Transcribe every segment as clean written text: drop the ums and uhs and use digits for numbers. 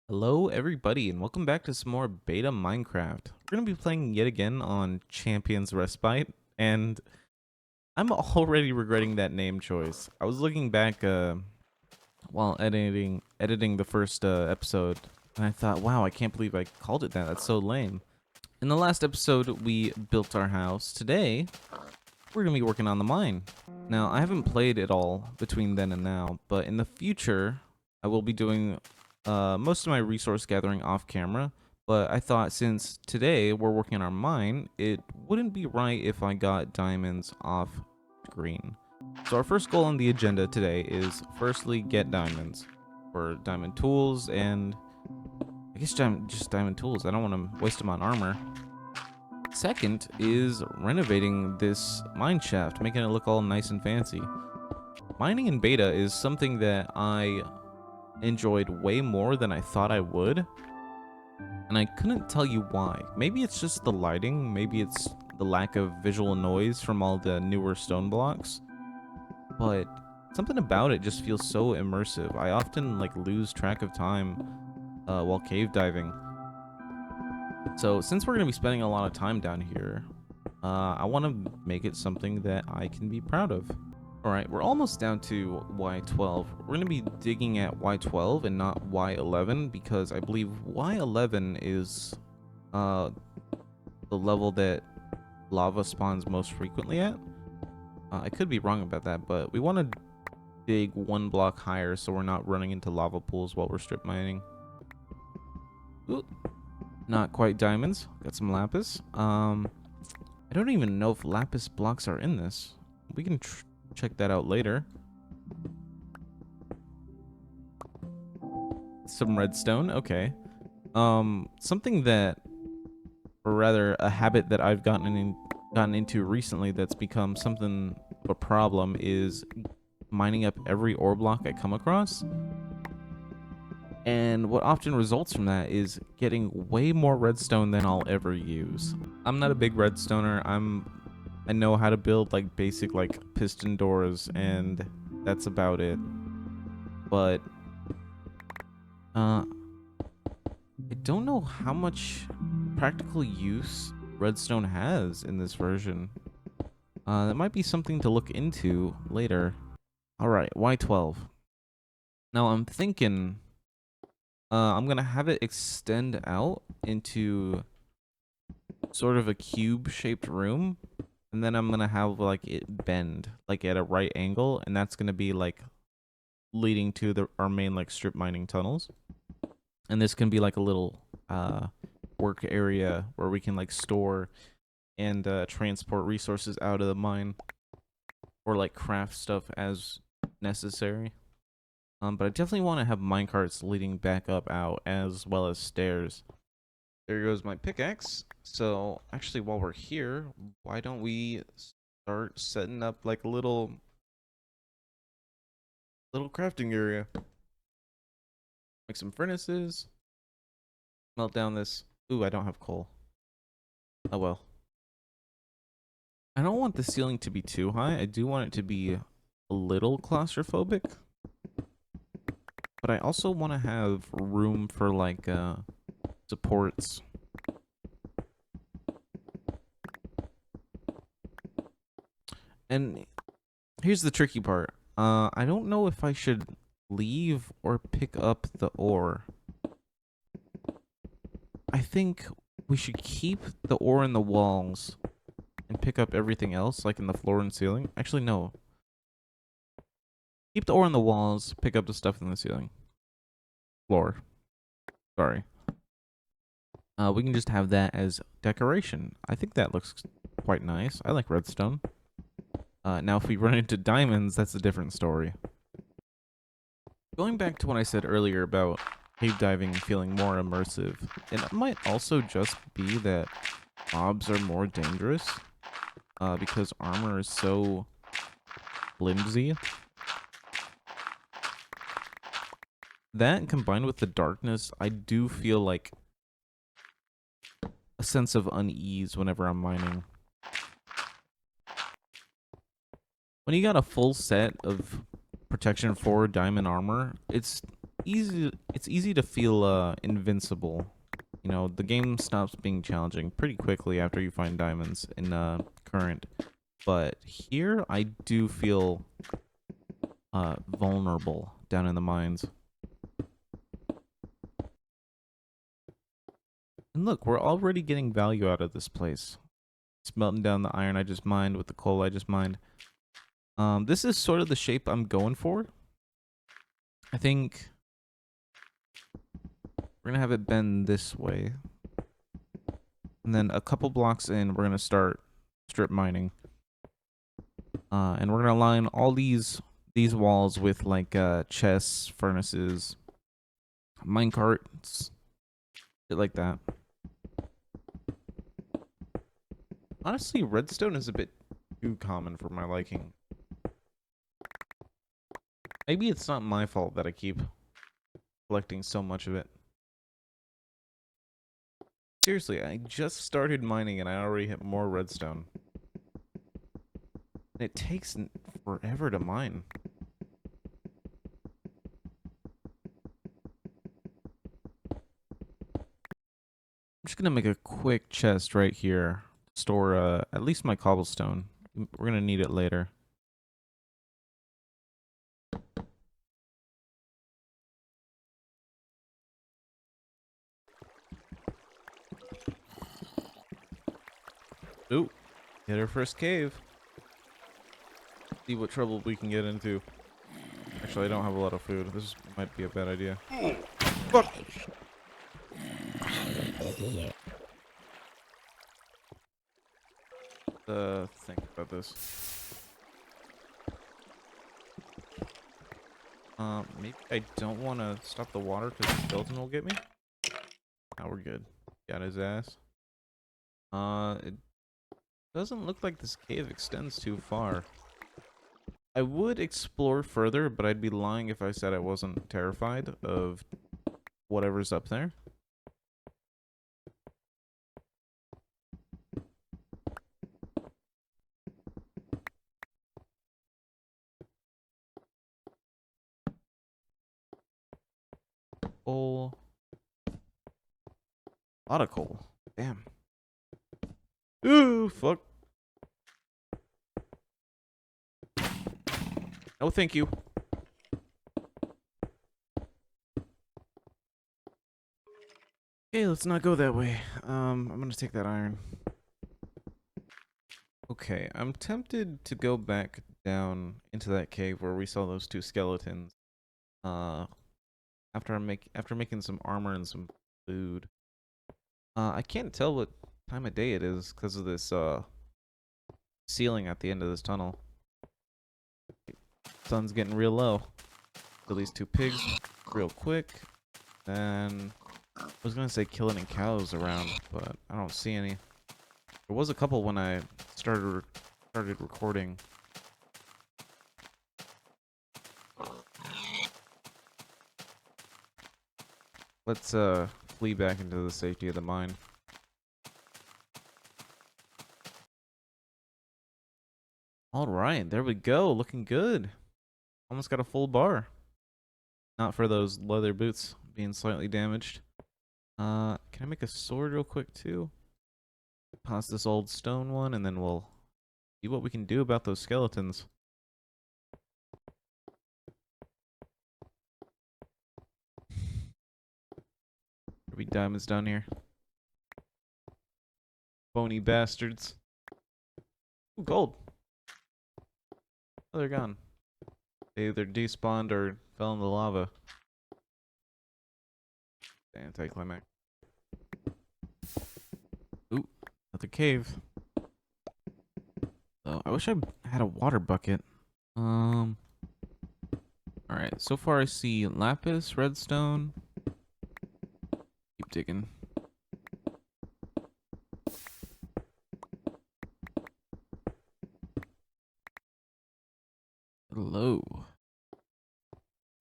Hello everybody and welcome back to some more beta Minecraft. We're going to be playing yet again on Champion's Respite, and I'm already regretting that name choice. I was looking back while editing the first episode, and I thought, wow, I can't believe I called it that. That's so lame. In the last episode, we built our house. Today, we're going to be working on the mine. Now, I haven't played it all between then and now, but in the future, I will be doing most of my resource gathering off camera, but I thought since today we're working on our mine, it wouldn't be right if I got diamonds off screen. So our first goal on the agenda today is firstly get diamonds for diamond tools, and I guess just diamond tools. I don't want to waste them on armor. Second is renovating this mine shaft, making it look all nice and fancy. Mining in beta is something that I enjoyed way more than I thought I would, and I couldn't tell you why. Maybe it's just the lighting, maybe it's the lack of visual noise from all the newer stone blocks, but something about it just feels so immersive. I often lose track of time while cave diving. So since we're going to be spending a lot of time down here, I want to make it something that I can be proud of. Alright, we're almost down to Y12. We're going to be digging at Y12 and not Y11 because I believe Y11 is the level that lava spawns most frequently at. I could be wrong about that, but we want to dig one block higher so we're not running into lava pools while we're strip mining. Ooh, not quite diamonds. Got some lapis. I don't even know if lapis blocks are in this. We can check that out later. Some redstone, okay. Something that, or rather a habit that I've gotten into recently that's become something of a problem is mining up every ore block I come across. And what often results from that is getting way more redstone than I'll ever use. I'm not a big redstoner. I know how to build basic piston doors, and that's about it. But I don't know how much practical use redstone has in this version. That might be something to look into later. Alright, Y12. Now I'm thinking I'm gonna have it extend out into sort of a cube-shaped room, and then I'm gonna have it bend at a right angle, and that's gonna be leading to our main strip mining tunnels. And this can be a little work area where we can store and transport resources out of the mine, or craft stuff as necessary. But I definitely want to have minecarts leading back up out, as well as stairs. There goes my pickaxe. So actually, while we're here, why don't we start setting up a little crafting area? Make some furnaces. Melt down this. Ooh, I don't have coal. Oh well. I don't want the ceiling to be too high. I do want it to be a little claustrophobic. But I also want to have room for supports. And here's the tricky part. I don't know if I should leave or pick up the ore. I think we should keep the ore in the walls and pick up everything else, in the floor and ceiling. Actually, no. Keep the ore in the walls, pick up the stuff in the ceiling. Floor. Sorry. We can just have that as decoration. I think that looks quite nice. I like redstone. Now, if we run into diamonds, that's a different story. Going back to what I said earlier about cave diving feeling more immersive, it might also just be that mobs are more dangerous because armor is so flimsy. That combined with the darkness, I do feel a sense of unease whenever I'm mining. When you got a full set of protection 4 diamond armor, it's easy to feel invincible. You know, the game stops being challenging pretty quickly after you find diamonds in current. But here I do feel vulnerable down in the mines. And look, we're already getting value out of this place. It's melting down the iron I just mined with the coal I just mined. This is sort of the shape I'm going for. I think we're gonna have it bend this way. And then a couple blocks in, we're gonna start strip mining. And we're gonna line all these walls with like chests, furnaces, mine carts, shit like that. Honestly, redstone is a bit too common for my liking. Maybe it's not my fault that I keep collecting so much of it. Seriously, I just started mining and I already hit more redstone. It takes forever to mine. I'm just gonna make a quick chest right here. Store at least my cobblestone. We're gonna need it later. Ooh, hit our first cave. See what trouble we can get into. Actually, I don't have a lot of food. This might be a bad idea. Fuck! Think about this. Maybe I don't want to stop the water because the skeleton will get me. Now we're good. Got his ass. It doesn't look like this cave extends too far. I would explore further, but I'd be lying if I said I wasn't terrified of whatever's up there. Coal. A lot of coal. Damn. Ooh, fuck. No, thank you. Okay, let's not go that way. I'm gonna take that iron. Okay, I'm tempted to go back down into that cave where we saw those two skeletons. After making some armor and some food. I can't tell what time of day it is because of this ceiling at the end of this tunnel. Sun's getting real low. Kill these two pigs real quick. Then I was gonna say kill any cows around, but I don't see any. There was a couple when I started recording. Let's flee back into the safety of the mine. All right, there we go. Looking good. Almost got a full bar. Not for those leather boots being slightly damaged. Can I make a sword real quick too? Toss this old stone one, and then we'll see what we can do about those skeletons. There'll be diamonds down here. Bony bastards. Ooh, gold. Oh, they're gone. They either despawned or fell in the lava. Anticlimax. Ooh, another cave. Oh, I wish I had a water bucket. Alright, so far I see lapis, redstone. Keep digging. Hello.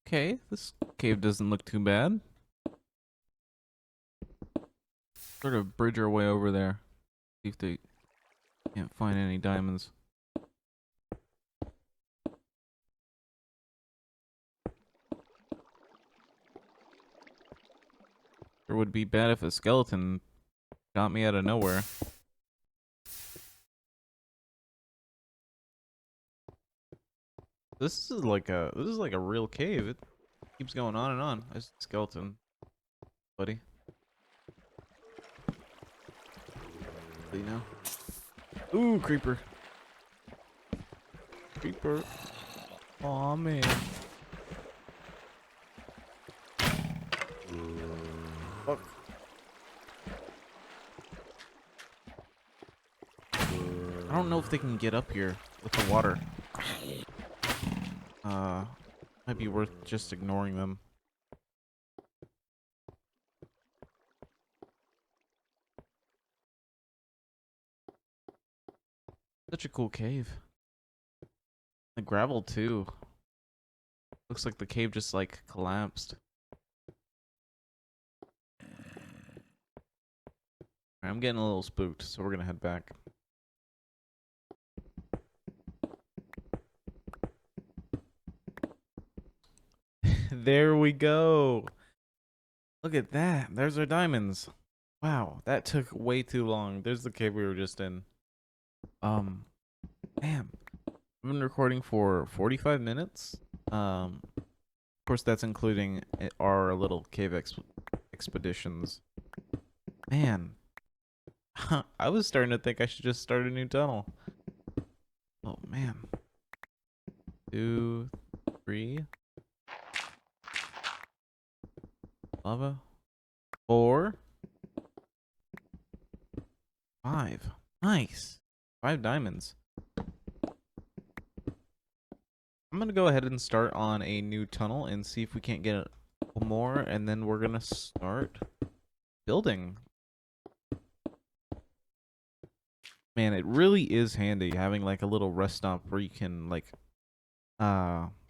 Okay, this cave doesn't look too bad. Sort of bridge our way over there. See if they can't find any diamonds. It would be bad if a skeleton got me out of nowhere. This is like a real cave. It keeps going on and on. There's a skeleton, buddy. You know. Ooh, creeper. Creeper. Aw, man. Fuck. I don't know if they can get up here with the water. Might be worth just ignoring them. Such a cool cave. The gravel too. Looks like the cave just like collapsed. Alright, I'm getting a little spooked, so we're gonna head back. There we go. Look at that. There's our diamonds. Wow, that took way too long. There's the cave we were just in. Damn. I've been recording for 45 minutes. Of course, that's including our little cave expeditions. Man, I was starting to think I should just start a new tunnel. Oh man. 2, 3. Lava. 4. 5. Nice. 5 diamonds. I'm gonna go ahead and start on a new tunnel and see if we can't get a couple more, and then we're gonna start building. Man, it really is handy having like a little rest stop where you can like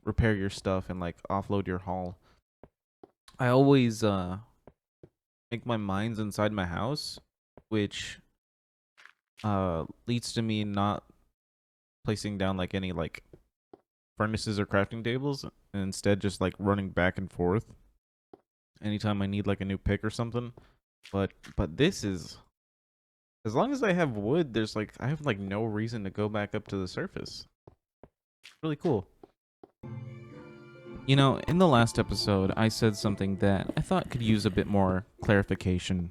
repair your stuff and like offload your haul. I always make my mines inside my house, which leads to me not placing down like any like furnaces or crafting tables, and instead just like running back and forth anytime I need like a new pick or something. But this is, as long as I have wood, there's like I have like no reason to go back up to the surface. Really cool. You know, in the last episode, I said something that I thought could use a bit more clarification.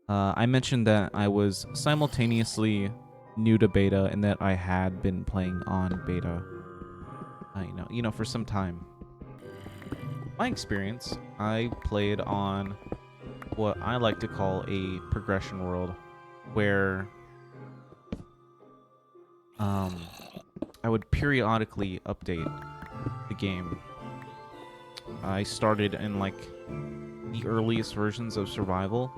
I mentioned that I was simultaneously new to beta and that I had been playing on beta, you know, for some time. My experience, I played on what I like to call a progression world, where I would periodically update the game. I started in like the earliest versions of survival,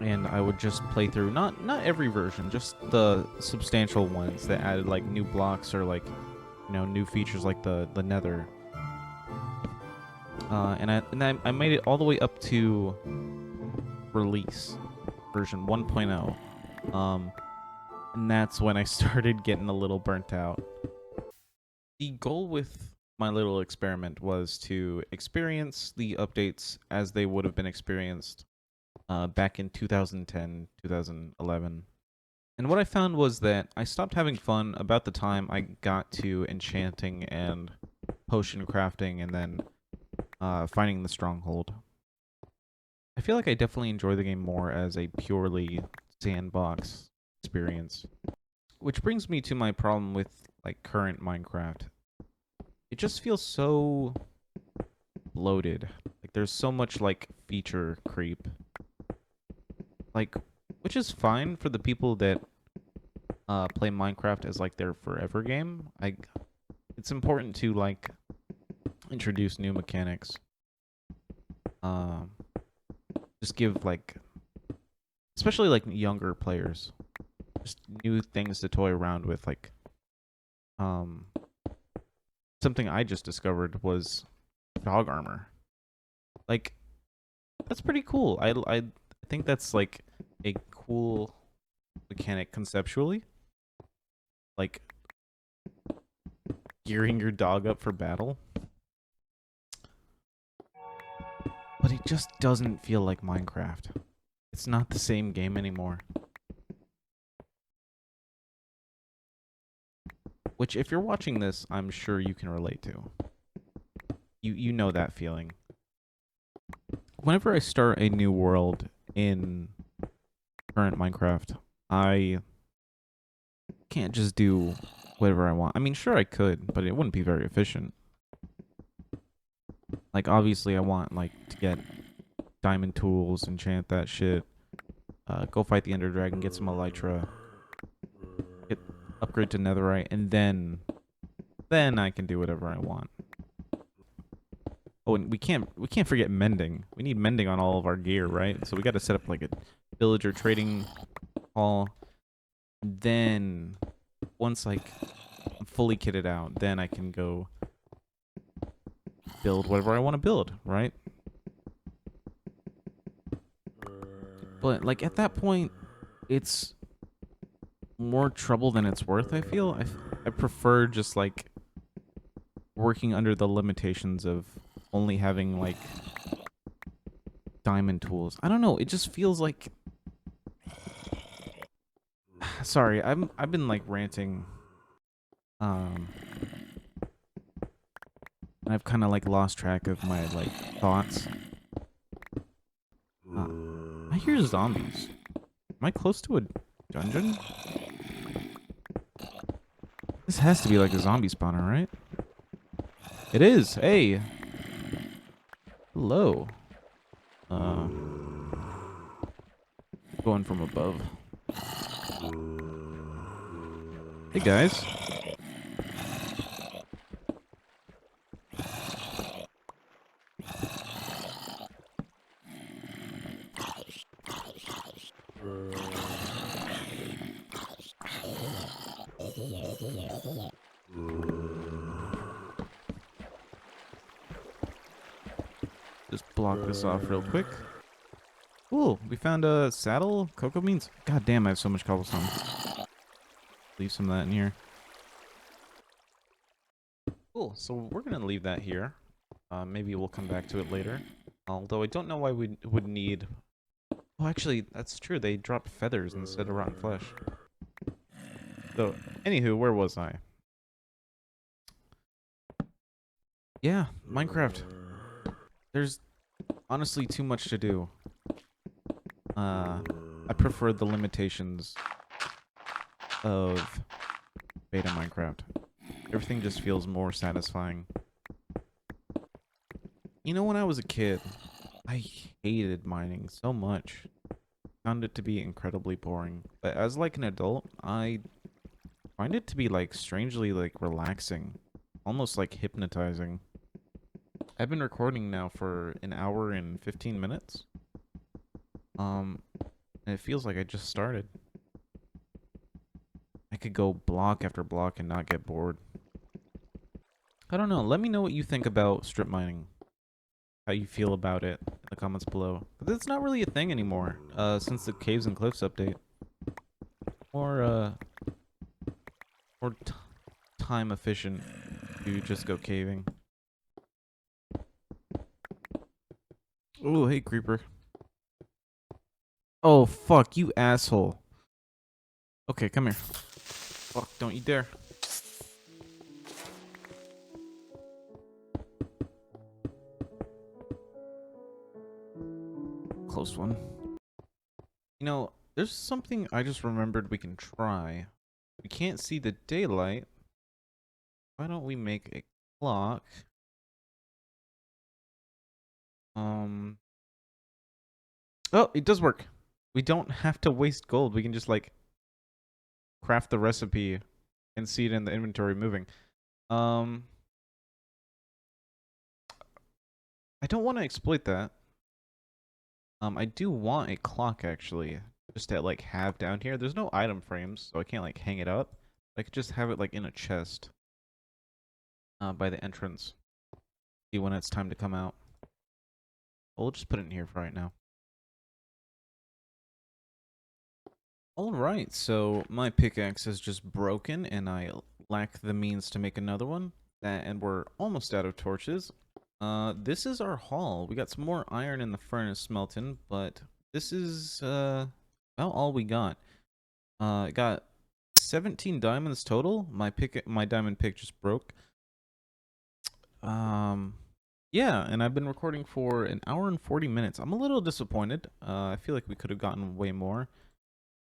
and I would just play through not every version, just the substantial ones that added like new blocks or like, you know, new features like the nether. And I made it all the way up to release version 1.0. And that's when I started getting a little burnt out. The goal with my little experiment was to experience the updates as they would have been experienced back in 2010, 2011. And what I found was that I stopped having fun about the time I got to enchanting and potion crafting and then finding the stronghold. I feel like I definitely enjoy the game more as a purely sandbox experience. Which brings me to my problem with like current Minecraft. It just feels so bloated. Like there's so much like feature creep. Like, which is fine for the people that play Minecraft as like their forever game. It's important to like introduce new mechanics. Just give like, especially like younger players, just new things to toy around with. Like, something I just discovered was dog armor. Like, that's pretty cool. I think that's like a cool mechanic conceptually. Like gearing your dog up for battle. But it just doesn't feel like Minecraft. It's not the same game anymore. Which, if you're watching this, I'm sure you can relate to. You know that feeling. Whenever I start a new world in current Minecraft, I can't just do whatever I want. I mean, sure I could, but it wouldn't be very efficient. Like, obviously I want, like, to get diamond tools, enchant that shit, go fight the Ender Dragon, get some Elytra, get upgrade to Netherite, and then I can do whatever I want. Oh, and we can't forget mending. We need mending on all of our gear, right? So we got to set up like a villager trading hall. Then once like I'm fully kitted out, then I can go build whatever I want to build, right? But like at that point, it's more trouble than it's worth, I feel. I prefer just like working under the limitations of only having like diamond tools. I don't know, it just feels like sorry, I've been like ranting and I've kind of like lost track of my like thoughts. I hear zombies. Am I close to a dungeon? This has to be like a zombie spawner, right? It is. Hey. Hello. Going from above. Hey guys. Just block this off real quick. Cool. We found a saddle, cocoa beans. God damn, I have so much cobblestone. Leave some of that in here. Cool. So we're gonna leave that here. Maybe we'll come back to it later. Although I don't know why we would need. Oh, actually, that's true. They drop feathers instead of rotten flesh. So, anywho, where was I? Yeah, Minecraft. There's honestly too much to do. I prefer the limitations of beta Minecraft. Everything just feels more satisfying. You know, when I was a kid, I hated mining so much. Found it to be incredibly boring. But as like an adult, I find it to be like strangely like relaxing. Almost like hypnotizing. I've been recording now for an hour and 15 minutes. And it feels like I just started. I could go block after block and not get bored. I don't know. Let me know what you think about strip mining. How you feel about it in the comments below. But it's not really a thing anymore, since the Caves and Cliffs update. Or time efficient to just go caving. Oh, hey, creeper. Oh, fuck, you asshole. Okay, come here. Fuck, don't you dare. Close one. You know, there's something I just remembered we can try. We can't see the daylight. Why don't we make a clock? Oh, it does work. We don't have to waste gold. We can just like craft the recipe and see it in the inventory moving. I don't want to exploit that. I do want a clock actually, just to like have down here. There's no item frames, so I can't like hang it up. I could just have it like in a chest by the entrance. See when it's time to come out. We'll just put it in here for right now. Alright, so my pickaxe is just broken and I lack the means to make another one. And we're almost out of torches. This is our haul. We got some more iron in the furnace smelting, but this is about all we got. I got 17 diamonds total. My diamond pick just broke. Um, yeah, and I've been recording for an hour and 40 minutes. I'm a little disappointed. I feel like we could have gotten way more.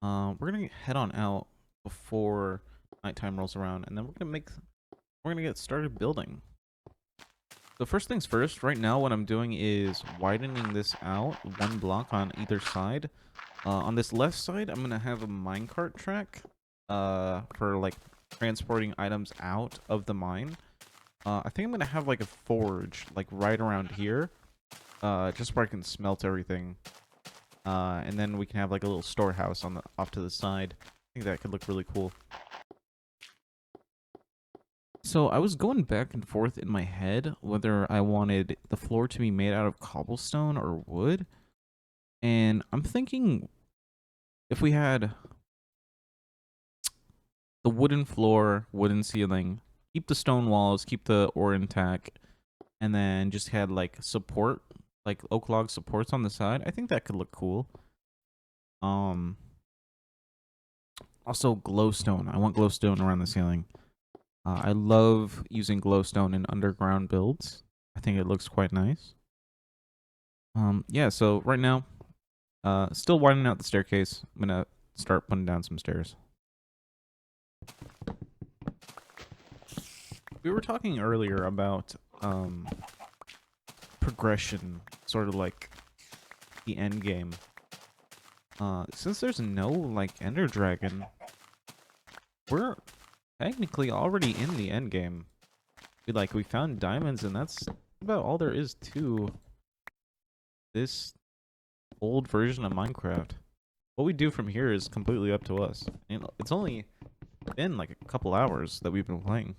We're gonna head on out before nighttime rolls around, and then we're gonna get started building. So first things first, right now what I'm doing is widening this out 1 block on either side. On this left side, I'm gonna have a minecart track for like transporting items out of the mine. I think I'm gonna have like a forge like right around here, just where I can smelt everything. And then we can have like a little storehouse on the off to the side. I think that could look really cool. So I was going back and forth in my head whether I wanted the floor to be made out of cobblestone or wood. And I'm thinking if we had the wooden floor, wooden ceiling, keep the stone walls, keep the ore intact, and then just had like support, like oak log supports on the side, I think that could look cool. Also glowstone. I want glowstone around the ceiling. I love using glowstone in underground builds. I think it looks quite nice. Yeah, so right now, still widening out the staircase. I'm gonna start putting down some stairs. We were talking earlier about progression, sort of like the end game. Since there's no like ender dragon, we're technically already in the end game. We found diamonds, and that's about all there is to this old version of Minecraft. What we do from here is completely up to us. And it's only been like a couple hours that we've been playing.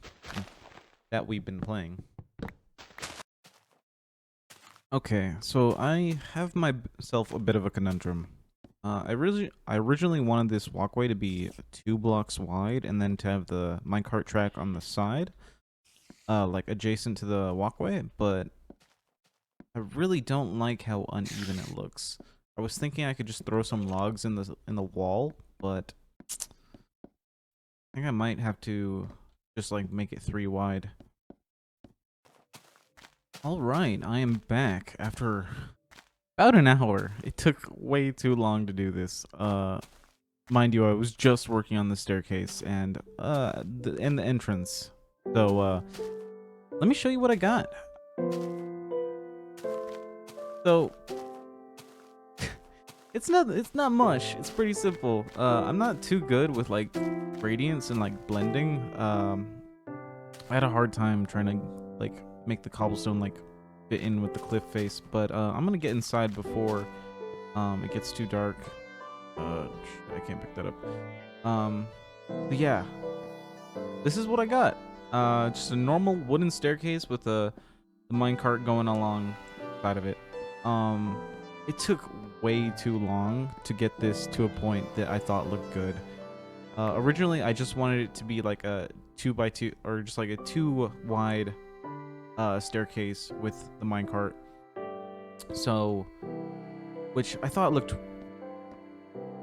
Okay, so I have myself a bit of a conundrum. I originally wanted this walkway to be 2 blocks wide, and then to have the minecart track on the side, like adjacent to the walkway, but I really don't like how uneven it looks. I was thinking I could just throw some logs in the wall, but I think I might have to just like make it 3 wide. All right, I am back after about an hour. It took way too long to do this. Mind you, I was just working on the staircase and the entrance. So let me show you what I got. So it's not much. It's pretty simple. I'm not too good with like gradients and like blending. I had a hard time trying to like make the cobblestone like fit in with the cliff face, but I'm gonna get inside before it gets too dark. I can't pick that up. But yeah, this is what I got. Just a normal wooden staircase with the minecart going along side of it. It took way too long to get this to a point that I thought looked good. Originally, I just wanted it to be like a 2x2 or just like a 2 wide staircase with the minecart. So, which I thought looked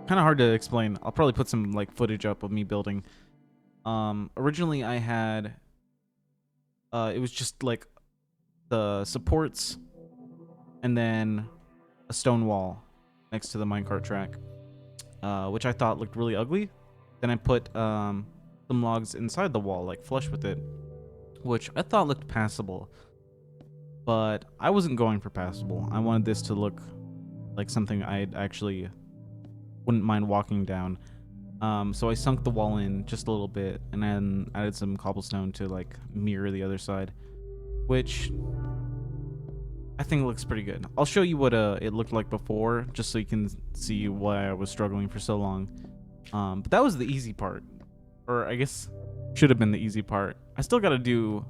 kind of hard to explain. I'll probably put some like footage up of me building. Originally I had it was just like the supports and then a stone wall next to the minecart track, which I thought looked really ugly. Then I put some logs inside the wall, like flush with it, which I thought looked passable. But I wasn't going for passable. I wanted this to look like something I actually wouldn't mind walking down. So I sunk the wall in just a little bit and then added some cobblestone to like mirror the other side, which I think looks pretty good. I'll show you what it looked like before, just so you can see why I was struggling for so long. But that was the easy part, or I guess should have been the easy part. I still got to do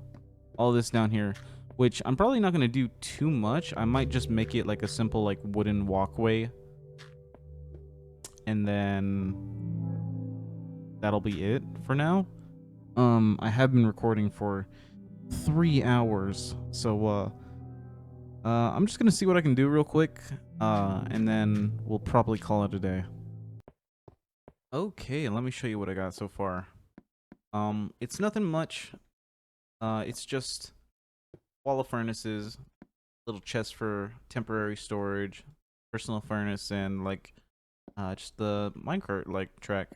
all this down here, which I'm probably not going to do too much. I might just make it like a simple like wooden walkway, and then that'll be it for now. I have been recording for 3 hours, so I'm just gonna see what I can do real quick, and then we'll probably call it a day. Okay, let me show you what I got so far. It's nothing much. It's just wall of furnaces, little chest for temporary storage, personal furnace, and like just the minecart like track.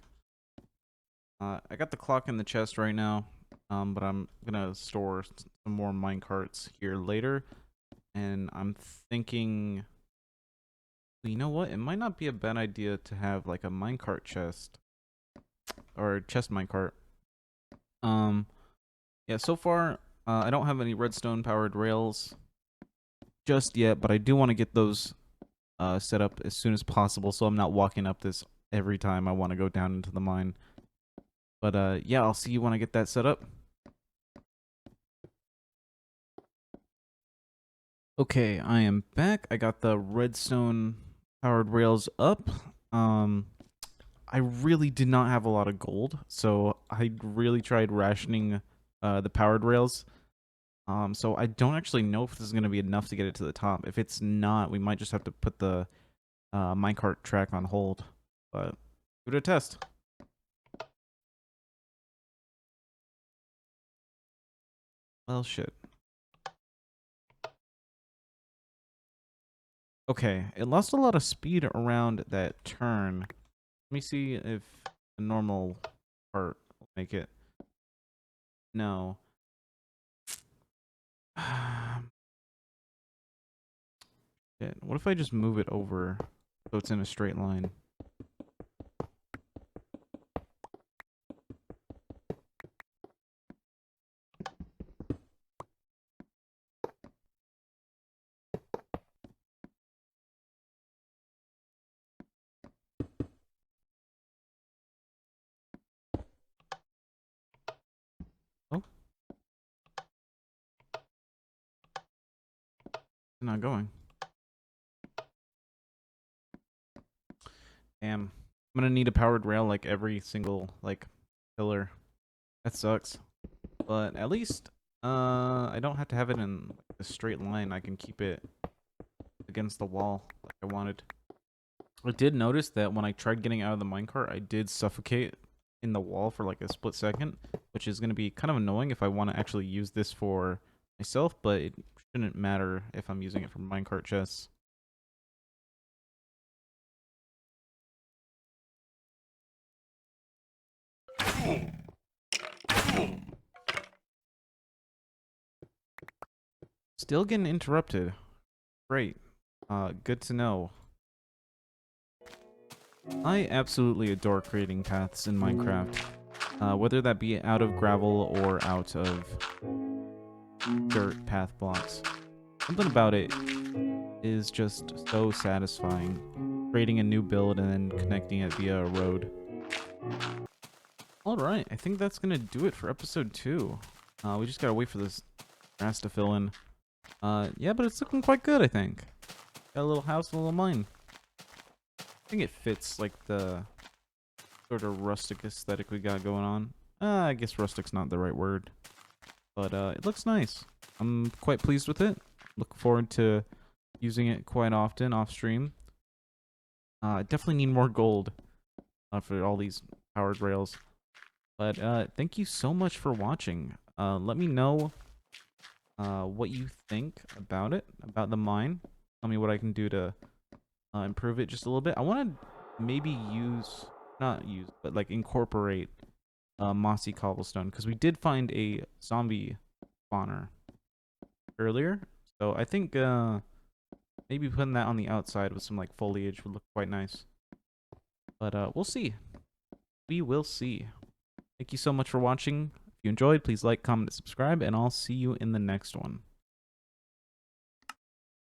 I got the clock in the chest right now, but I'm gonna store some more minecarts here later, and I'm thinking, you know what? It might not be a bad idea to have like a minecart chest or chest minecart. Yeah. So far, I don't have any redstone powered rails just yet, but I do want to get those set up as soon as possible, so I'm not walking up this every time I want to go down into the mine. But yeah, I'll see you when I get that set up. Okay, I am back. I got the redstone powered rails up. I really did not have a lot of gold, so I really tried rationing the powered rails. So I don't actually know if this is going to be enough to get it to the top. If it's not, we might just have to put the minecart track on hold. But give it a test. Well, shit. Okay, it lost a lot of speed around that turn. Let me see if a normal part will make it. No. Shit. What if I just move it over so it's in a straight line? Oh, it's not going. Damn. I'm gonna need a powered rail like every single like pillar. That sucks. But at least I don't have to have it in like, a straight line. I can keep it against the wall like I wanted. I did notice that when I tried getting out of the minecart, I did suffocate in the wall for like a split second, which is going to be kind of annoying if I want to actually use this for myself, but it shouldn't matter if I'm using it for minecart chests. Still getting interrupted. Great. Good to know. I absolutely adore creating paths in Minecraft, whether that be out of gravel or out of dirt path blocks. Something about it is just so satisfying. Creating a new build and then connecting it via a road. Alright, I think that's gonna do it for episode 2. We just gotta wait for this grass to fill in. Yeah, but it's looking quite good, I think. Got a little house, a little mine. I think it fits, like, the sort of rustic aesthetic we got going on. I guess rustic's not the right word. But, it looks nice. I'm quite pleased with it. Look forward to using it quite often off stream. I definitely need more gold for all these powered rails. But thank you so much for watching. Let me know what you think about it, about the mine. Tell me what I can do to improve it just a little bit. I want to maybe but like incorporate mossy cobblestone, because we did find a zombie spawner earlier. So I think maybe putting that on the outside with some like foliage would look quite nice. But we'll see. We will see. Thank you so much for watching. If you enjoyed, please like, comment, and subscribe, and I'll see you in the next one.